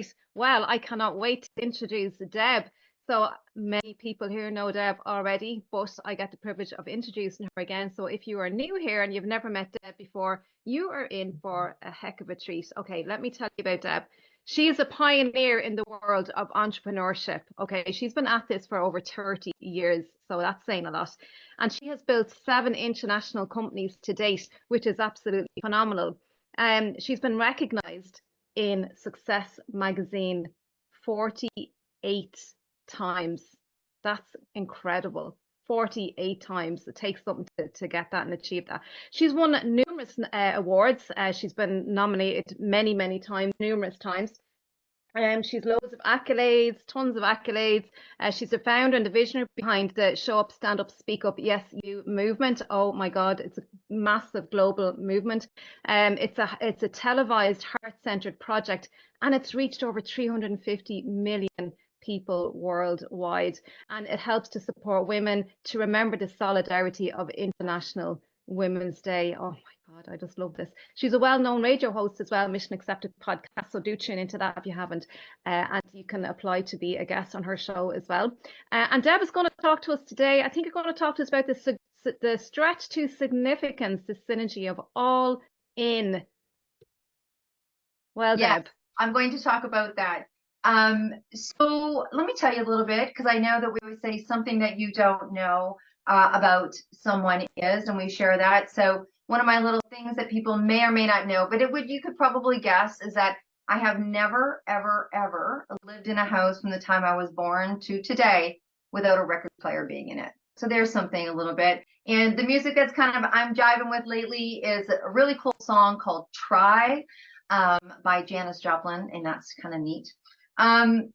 Great. Well, I cannot wait to introduce Deb. So many people here know Deb already, but I get the privilege of introducing her again. So if you are new here and you've never met Deb before, you are in for a heck of a treat. Okay, let me tell you about Deb. She is a pioneer in the world of entrepreneurship. Okay, she's been at this for over 30 years, so that's saying a lot. And she has built 7 international companies to date, which is absolutely phenomenal. She's been recognized in Success magazine 48 times. That's incredible. 48 times. It takes something to get that and achieve that. She's won numerous awards. She's been nominated many, many times, numerous times. She's loads of accolades, tons of accolades. She's the founder and the visionary behind the Show Up, Stand Up, Speak Up, Yes You movement. Oh my God, it's a massive global movement. It's a televised, heart-centered project, and it's reached over 350 million people worldwide. And it helps to support women to remember the solidarity of International Women's Day. Oh my God, I just love this. She's a well-known radio host as well, Mission Accepted podcast. So do tune into that if you haven't. And you can apply to be a guest on her show as well. And Deb is going to talk to us today. I think you're going to talk to us about the stretch to significance, the synergy of all in. Well, yes, Deb. I'm going to talk about that. So let me tell you a little bit, because I know that we always say something that you don't know about someone is, and we share that. So one of my little things that people may or may not know, but you could probably guess, is that I have never, ever, ever lived in a house from the time I was born to today without a record player being in it. So there's something a little bit. And the music that's kind of I'm jiving with lately is a really cool song called Try by Janis Joplin, and that's kind of neat. And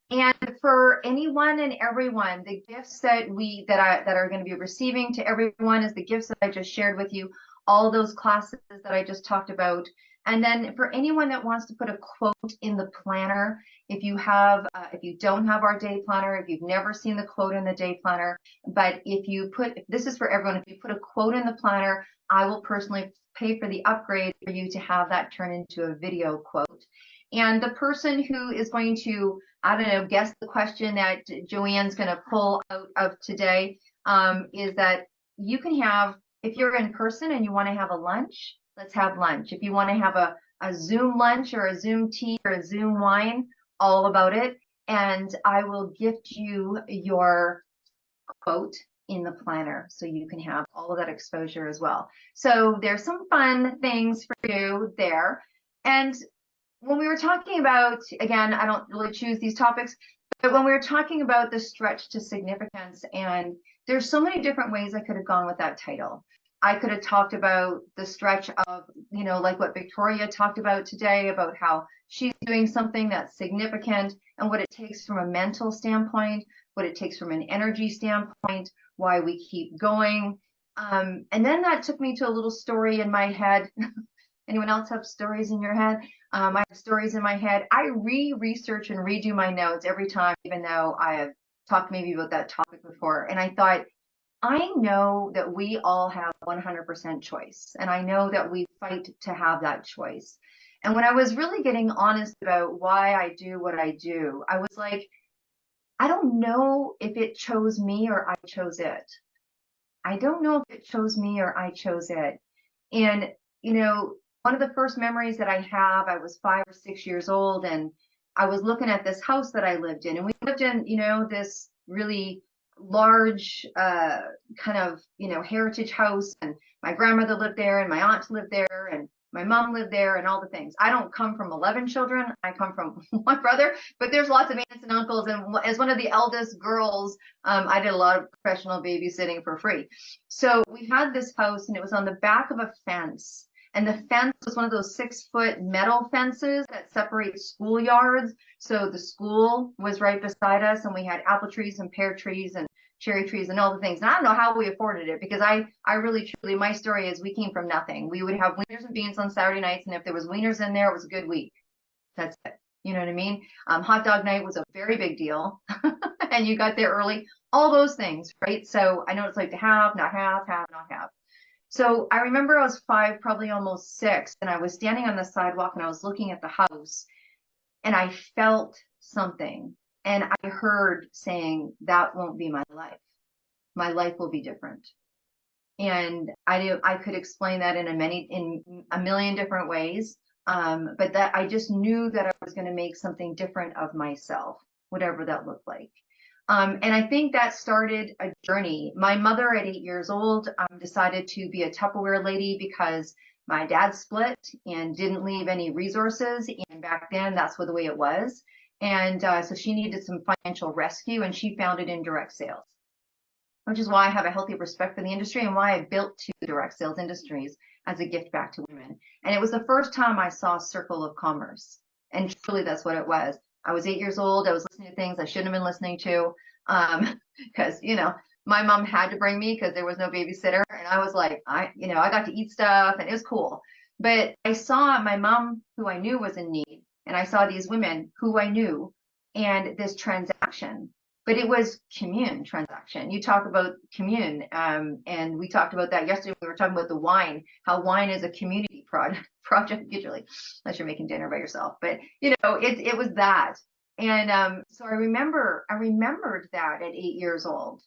for anyone and everyone, the gifts that are going to be receiving to everyone is the gifts that I just shared with you, all those classes that I just talked about. And then for anyone that wants to put a quote in the planner, if you don't have our day planner, if you've never seen the quote in the day planner, but this is for everyone, if you put a quote in the planner, I will personally pay for the upgrade for you to have that turn into a video quote. And the person who is going to, I don't know, guess the question that Joanne's going to pull out of today is that you can have, if you're in person and you want to have a lunch, let's have lunch. If you want to have a Zoom lunch or a Zoom tea or a Zoom wine, all about it. And I will gift you your quote in the planner so you can have all of that exposure as well. So there's some fun things for you there. And when we were talking about, again, I don't really choose these topics, but when we were talking about the stretch to significance, and there's so many different ways I could have gone with that title. I could have talked about the stretch of, like what Victoria talked about today, about how she's doing something that's significant and what it takes from a mental standpoint, what it takes from an energy standpoint, why we keep going. And then that took me to a little story in my head. Anyone else have stories in your head? I have stories in my head. I research and redo my notes every time, even though I have talked maybe about that topic before. And I thought, I know that we all have 100% choice. And I know that we fight to have that choice. And when I was really getting honest about why I do what I do, I was like, I don't know if it chose me or I chose it. I don't know if it chose me or I chose it. And, one of the first memories that I have, I was 5 or 6 years old, and I was looking at this house that I lived in. And we lived in, this really large kind of, heritage house. And my grandmother lived there, and my aunt lived there, and my mom lived there, and all the things. I don't come from 11 children. I come from one brother, but there's lots of aunts and uncles. And as one of the eldest girls, I did a lot of professional babysitting for free. So we had this house, and it was on the back of a fence. And the fence was one of those 6-foot metal fences that separate schoolyards. So the school was right beside us, and we had apple trees and pear trees and cherry trees and all the things. And I don't know how we afforded it, because I really, truly, my story is we came from nothing. We would have wieners and beans on Saturday nights, and if there was wieners in there, it was a good week. That's it. You know what I mean? Hot dog night was a very big deal, and you got there early. All those things, right? So I know what it's like to have, not have, not have. So I remember I was 5, probably almost 6, and I was standing on the sidewalk and I was looking at the house. and I felt something, and I heard saying, that won't be my life. My life will be different. And I could explain that in a million different ways. But that I just knew that I was going to make something different of myself, whatever that looked like. And I think that started a journey. My mother at 8 years old decided to be a Tupperware lady because my dad split and didn't leave any resources. And back then, that's the way it was. And so she needed some financial rescue, and she found it in direct sales, which is why I have a healthy respect for the industry and why I built two direct sales industries as a gift back to women. And it was the first time I saw Circle of Commerce. And truly, that's what it was. I was 8 years old. I was listening to things I shouldn't have been listening to because, my mom had to bring me because there was no babysitter. And I was like, I got to eat stuff and it was cool. But I saw my mom, who I knew was in need, and I saw these women who I knew, and this transaction. But it was commune transaction. You talk about commune, and we talked about that yesterday. We were talking about the wine, how wine is a community project usually, unless you're making dinner by yourself. But it was that, and so I remembered that at 8 years old,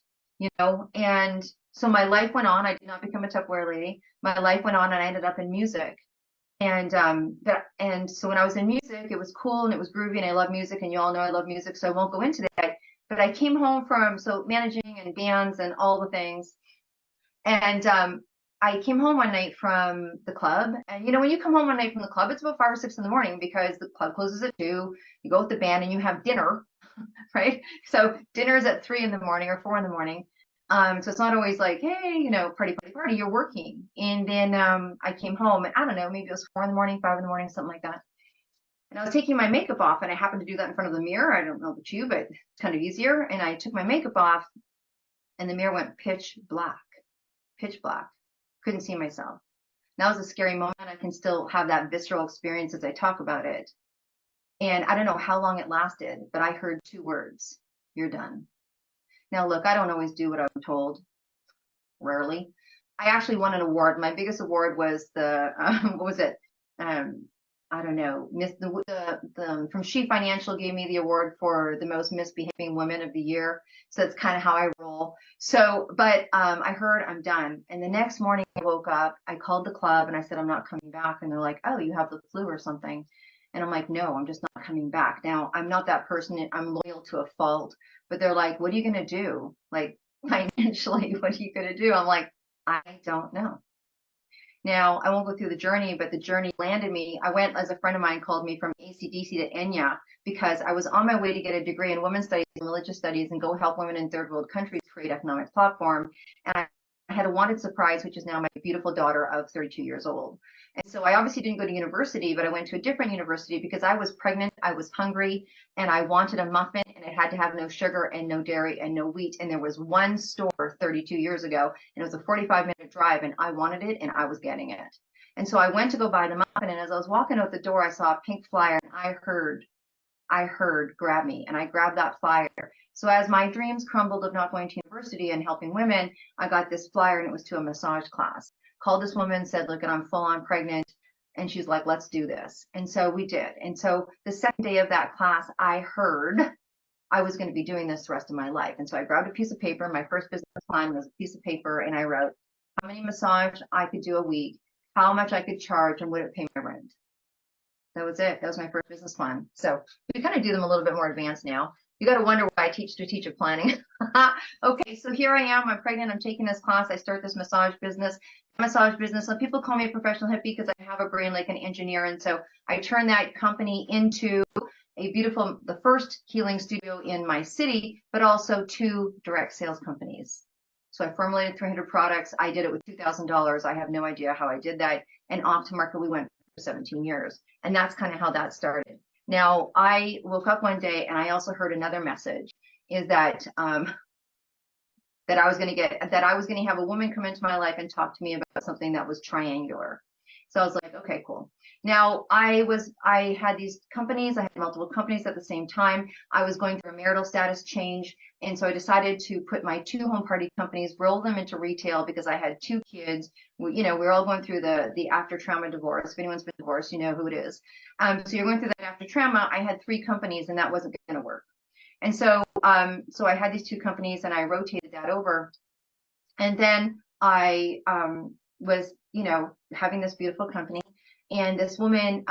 and so my life went on. I did not become a Tupperware lady. My life went on, and I ended up in music. And so when I was in music, it was cool and it was groovy, and I love music, and you all know I love music, so I won't go into that. But I came home from managing and bands and all the things. And I came home one night from the club. And when you come home one night from the club, it's about 5 or 6 in the morning because the club closes at 2. You go with the band and you have dinner, right? So dinner is at 3 in the morning or 4 in the morning. So it's not always like, hey, party, you're working. And then I came home, and I don't know, maybe it was 4 in the morning, 5 in the morning, something like that. And I was taking my makeup off, and I happened to do that in front of the mirror. I don't know about you, but it's kind of easier. And I took my makeup off, and the mirror went pitch black. Couldn't see myself. And that was a scary moment. I can still have that visceral experience as I talk about it. And I don't know how long it lasted, but I heard 2 words: you're done. Now, look, I don't always do what I'm told. Rarely. I actually won an award. My biggest award was what was it? I don't know, from She Financial gave me the award for the most misbehaving women of the year. So that's kind of how I roll. So, but I heard I'm done. And the next morning I woke up, I called the club and I said, I'm not coming back. And they're like, oh, you have the flu or something. And I'm like, no, I'm just not coming back. Now, I'm not that person. I'm loyal to a fault. But they're like, what are you going to do? Like, financially, what are you going to do? I'm like, I don't know. Now, I won't go through the journey, but the journey landed me. I went, as a friend of mine called me, from AC/DC to Enya because I was on my way to get a degree in women's studies and religious studies and go help women in third world countries create economic platform. And I had a wanted surprise, which is now my beautiful daughter of 32 years old. And so I obviously didn't go to university, but I went to a different university because I was pregnant, I was hungry, and I wanted a muffin, and it had to have no sugar and no dairy and no wheat. And there was one store 32 years ago, and it was a 45-minute drive, and I wanted it, and I was getting it. And so I went to go buy the muffin, and as I was walking out the door, I saw a pink flyer, and I heard, grab me, and I grabbed that flyer. So as my dreams crumbled of not going to university and helping women, I got this flyer, and it was to a massage class. Called this woman, said, look, I'm full on pregnant. And she's like, let's do this. And so we did. And so the second day of that class, I heard I was going to be doing this the rest of my life. And so I grabbed a piece of paper. My first business plan was a piece of paper. And I wrote how many massages I could do a week, how much I could charge, and would it pay my rent. That was it. That was my first business plan. So we kind of do them a little bit more advanced now. You got to wonder why I teach strategic planning. Okay, so here I am. I'm pregnant. I'm taking this class. I start this massage business. So people call me a professional hippie because I have a brain like an engineer. And so I turned that company into the first healing studio in my city, but also 2 direct sales companies. So I formulated 300 products. I did it with $2,000. I have no idea how I did that. And off to market we went for 17 years. And that's kind of how that started. Now, I woke up one day and I also heard another message, is that that I was going to have a woman come into my life and talk to me about something that was triangular. So I was like, okay, cool. Now, I had these companies, I had multiple companies at the same time. I was going through a marital status change. And so I decided to put my 2 home party companies, roll them into retail because I had 2 kids. We're all going through the after trauma divorce. If anyone's been divorced, you know who it is. So you're going through that after trauma. I had 3 companies and that wasn't going to work. And so I had these 2 companies and I rotated that over. And then I was, having this beautiful company. And this woman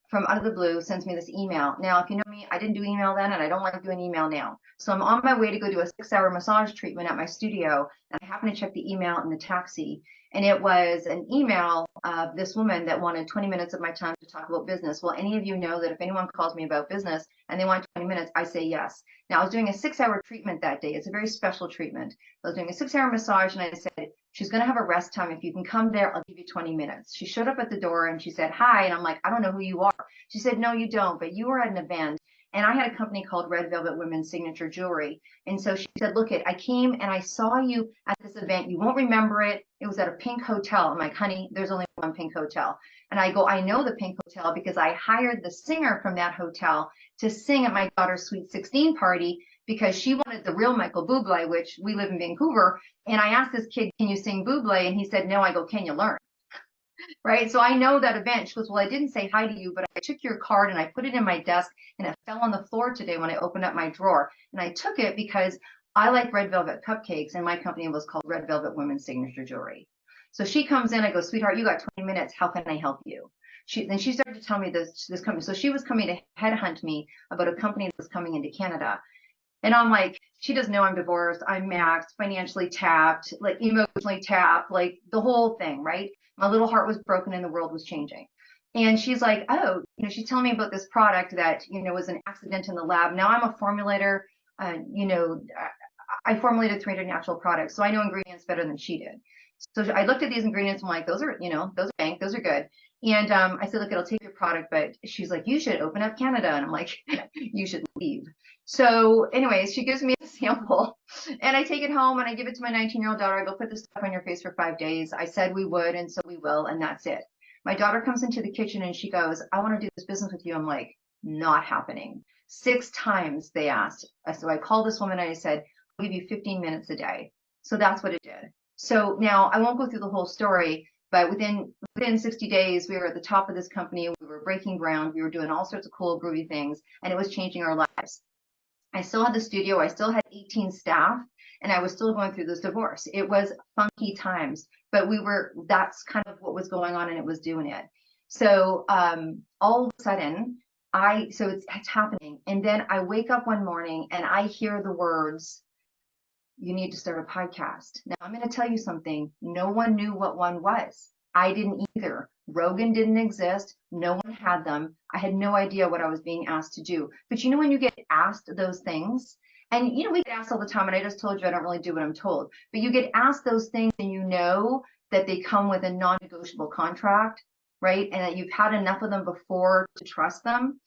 from out of the blue sends me this email. Now, if you know me, I didn't do email then, and I don't like doing email now. So I'm on my way to go do a 6-hour massage treatment at my studio, and I happen to check the email in the taxi. And it was an email of this woman that wanted 20 minutes of my time to talk about business. Well, any of you know that if anyone calls me about business and they want 20 minutes, I say yes. Now, I was doing a 6-hour treatment that day. It's a very special treatment. I was doing a 6-hour massage, and I said, she's going to have a rest time. If you can come there, I'll give you 20 minutes. She showed up at the door and she said, hi. And I'm like, I don't know who you are. She said, no, you don't, but you were at an event. And I had a company called Red Velvet Women's Signature Jewelry. And so she said, look, I came and I saw you at this event. You won't remember it. It was at a pink hotel. I'm like, honey, there's only one pink hotel. And I go, I know the pink hotel because I hired the singer from that hotel to sing at my daughter's Sweet 16 party because she wanted the real Michael Bublé, which we live in Vancouver. And I asked this kid, can you sing Bublé? And he said, no. I go, can you learn? Right. So I know that event. She goes, well, I didn't say hi to you, but I took your card and I put it in my desk and it fell on the floor today when I opened up my drawer. And I took it because I like red velvet cupcakes and my company was called Red Velvet Women's Signature Jewelry. So she comes in, I go, sweetheart, you got 20 minutes. How can I help you? Then she started to tell me this company. So she was coming to headhunt me about a company that was coming into Canada. And I'm like, she doesn't know I'm divorced. I'm maxed, financially tapped, like emotionally tapped, like the whole thing, right? My little heart was broken and the world was changing. And she's like, oh, she's telling me about this product that, was an accident in the lab. Now I'm a formulator. I formulated 300 natural products. So I know ingredients better than she did. So I looked at these ingredients. I'm like, those are bank, those are good. And I said, look, it'll take your product, but she's like, you should open up Canada. And I'm like, you should leave. So anyways, she gives me a sample and I take it home and I give it to my 19-year-old daughter. I go, put this stuff on your face for 5 days. I said we would, and so we will, and that's it. My daughter comes into the kitchen and she goes, I want to do this business with you. I'm like, not happening. 6 times they asked. So I called this woman and I said, I'll give you 15 minutes a day. So that's what it did. So now I won't go through the whole story, but within 60 days, we were at the top of this company. We were breaking ground. We were doing all sorts of cool, groovy things, and it was changing our lives. I still had the studio. I still had 18 staff, and I was still going through this divorce. It was funky times, but that's kind of what was going on, and it was doing it. So all of a sudden, so it's happening. And then I wake up one morning and I hear the words, you need to start a podcast. Now I'm going to tell you something. No one knew what one was. I didn't either. Rogan didn't exist. No one had them. I had no idea what I was being asked to do. But when you get asked those things, and we get asked all the time, and I just told you I don't really do what I'm told, but you get asked those things and you know that they come with a non-negotiable contract, right? And that you've had enough of them before to trust them.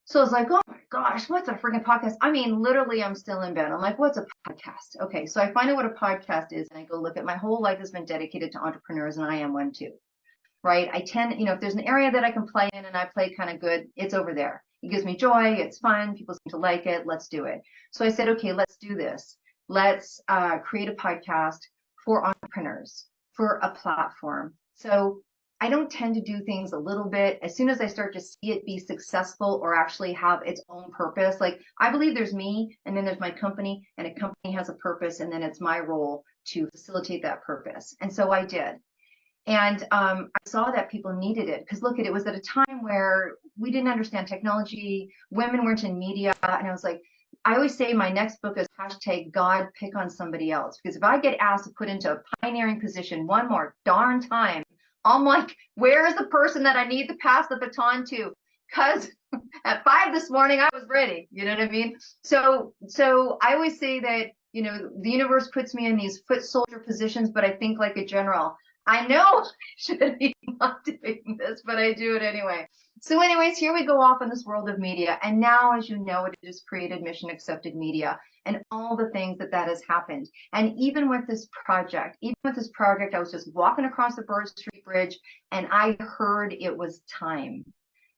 So I was like, oh my gosh, what's a freaking podcast? I mean, literally, I'm still in bed. I'm like, what's a podcast? Okay, so I find out what a podcast is, and I go look at my whole life has been dedicated to entrepreneurs, and I am one too, right? I tend, if there's an area that I can play in and I play kind of good, it's over there. It gives me joy. It's fun. People seem to like it. Let's do it. So I said, okay, let's do this. Let's create a podcast for entrepreneurs, for a platform. So I don't tend to do things a little bit. As soon as I start to see it be successful or actually have its own purpose, like I believe there's me and then there's my company, and a company has a purpose, and then it's my role to facilitate that purpose. And so I did. And I saw that people needed it because look, it was at a time where we didn't understand technology. Women weren't in media. And I was like, I always say my next book is #God pick on somebody else. Because if I get asked to put into a pioneering position one more darn time, I'm like, where is the person that I need to pass the baton to? Because at 5 this morning, I was ready. You know what I mean? So I always say that, the universe puts me in these foot soldier positions, but I think like a general. I know I should be not doing this, but I do it anyway. So anyways, here we go off in this world of media. And now, as you know, it is created mission accepted media. and all the things that has happened. And even with this project, I was just walking across the Bird Street Bridge and I heard it was time.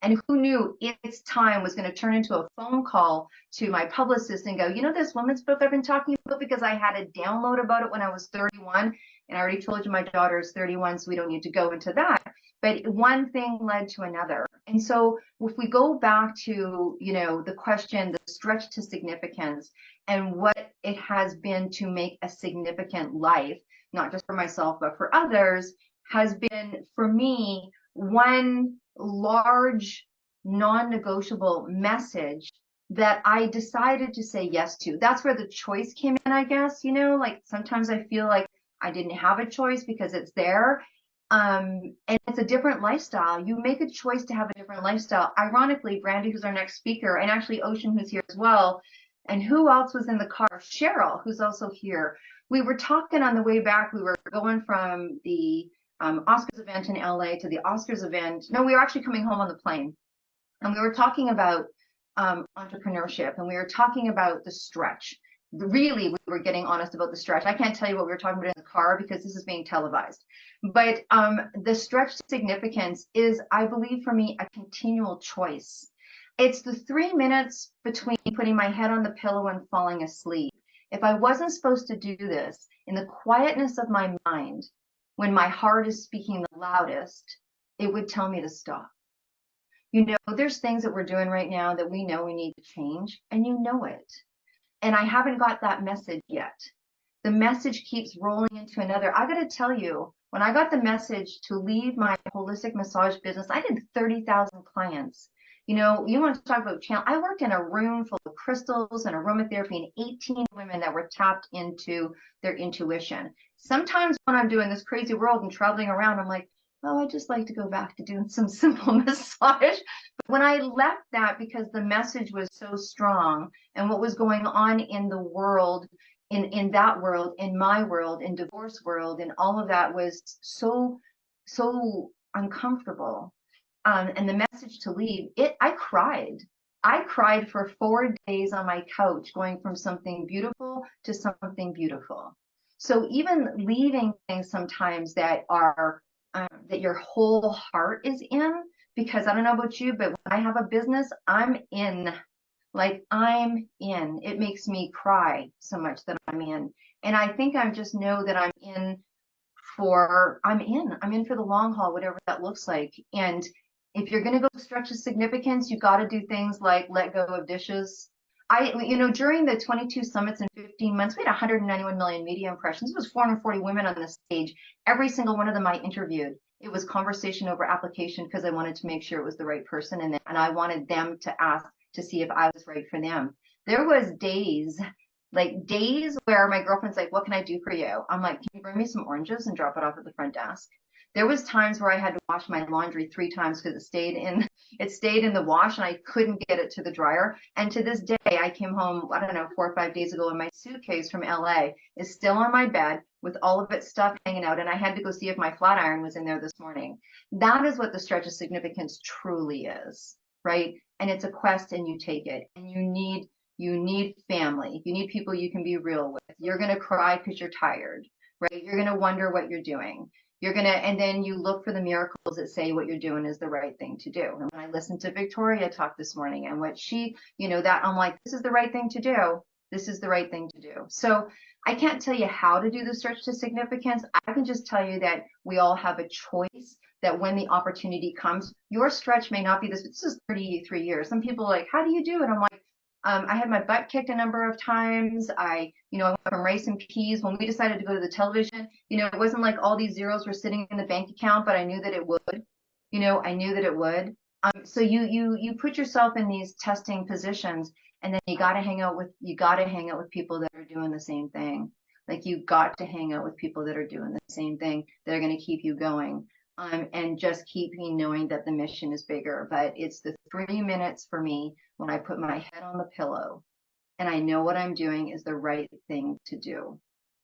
And who knew its time was going to turn into a phone call to my publicist and go, you know, this woman's book I've been talking about, because I had a download about it when I was 31. And I already told you my daughter is 31, so we don't need to go into that. But one thing led to another. And so if we go back to, you know, the question, the stretch to significance, and what it has been to make a significant life, not just for myself, but for others, has been, for me, one large non-negotiable message that I decided to say yes to. That's where the choice came in, I guess. You know, like sometimes I feel like I didn't have a choice because it's there. And it's a different lifestyle. You make a choice to have a different lifestyle. Ironically, Brandy, who's our next speaker, and actually Ocean, who's here as well, and who else was in the car? Cheryl, who's also here. We were talking on the way back. We were going from the Oscars event in LA to the Oscars event. No, we were actually coming home on the plane. And we were talking about entrepreneurship, and we were talking about the stretch. Really, we were getting honest about the stretch. I can't tell you what we were talking about in the car because this is being televised. But the stretch to significance is, I believe, for me, a continual choice. It's the 3 minutes between putting my head on the pillow and falling asleep. If I wasn't supposed to do this in the quietness of my mind, when my heart is speaking the loudest, it would tell me to stop. You know, there's things that we're doing right now that we know we need to change, and you know it. And I haven't got that message yet. The message keeps rolling into another. I got to tell you, when I got the message to leave my holistic massage business, I did 30,000 clients. You know, you want to talk about channel. I worked in a room full of crystals and aromatherapy and 18 women that were tapped into their intuition. Sometimes when I'm doing this crazy world and traveling around, I'm like, oh, I just like to go back to doing some simple massage. But when I left that, because the message was so strong and what was going on in the world, in that world, in my world, in divorce world, and all of that was so uncomfortable. And the message to leave, I cried. I cried for 4 days on my couch, going from something beautiful to something beautiful. So even leaving things sometimes that are that your whole heart is in, because I don't know about you, but when I have a business, I'm in. Like I'm in. It makes me cry so much that I'm in. And I think I just know that I'm in for the long haul, whatever that looks like. And if you're going to go stretch of significance, you got to do things like let go of dishes. You know, during the 22 summits in 15 months, we had 191 million media impressions. It was 440 women on the stage. Every single one of them I interviewed. It was conversation over application because I wanted to make sure it was the right person, and I wanted them to ask to see if I was right for them. There was days where my girlfriend's like, what can I do for you? I'm like, can you bring me some oranges and drop it off at the front desk? There was times where I had to wash my laundry 3 times because it stayed in the wash and I couldn't get it to the dryer. And to this day, I came home, I don't know, 4 or 5 days ago, and my suitcase from LA is still on my bed with all of its stuff hanging out. And I had to go see if my flat iron was in there this morning. That is what the stretch of significance truly is, right? And it's a quest, and you take it, and you need family. You need people you can be real with. You're going to cry because you're tired, right? You're going to wonder what you're doing. And then you look for the miracles that say what you're doing is the right thing to do. And when I listened to Victoria talk this morning and what she, you know, that I'm like, this is the right thing to do. This is the right thing to do. So I can't tell you how to do the stretch to significance. I can just tell you that we all have a choice, that when the opportunity comes, your stretch may not be this. This is 33 years. Some people are like, how do you do it? I'm like, I had my butt kicked a number of times. I went from rice and peas. When we decided to go to the television, it wasn't like all these zeros were sitting in the bank account, but I knew that it would. I knew that it would. So you put yourself in these testing positions, and then you got to hang out with people that are doing the same thing. Like you got to hang out with people that are doing the same thing, that are going to keep you going. And just keep me knowing that the mission is bigger. But it's the 3 minutes for me when I put my head on the pillow and I know what I'm doing is the right thing to do.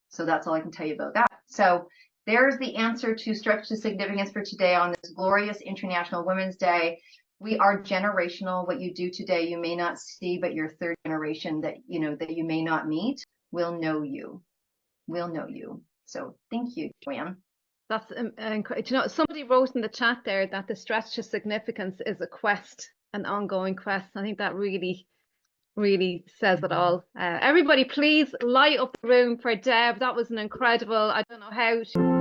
So that's all I can tell you about that. So there's the answer to stretch to significance for today on this glorious International Women's Day. we are generational. What you do today, you may not see, but your third generation that you may not meet will know you. Will know you. So thank you, Joanne. That's somebody wrote in the chat there that the stretch to significance is a quest, an ongoing quest. I think that really says it all. Everybody, please light up the room for Deb. That was an incredible, I don't know how she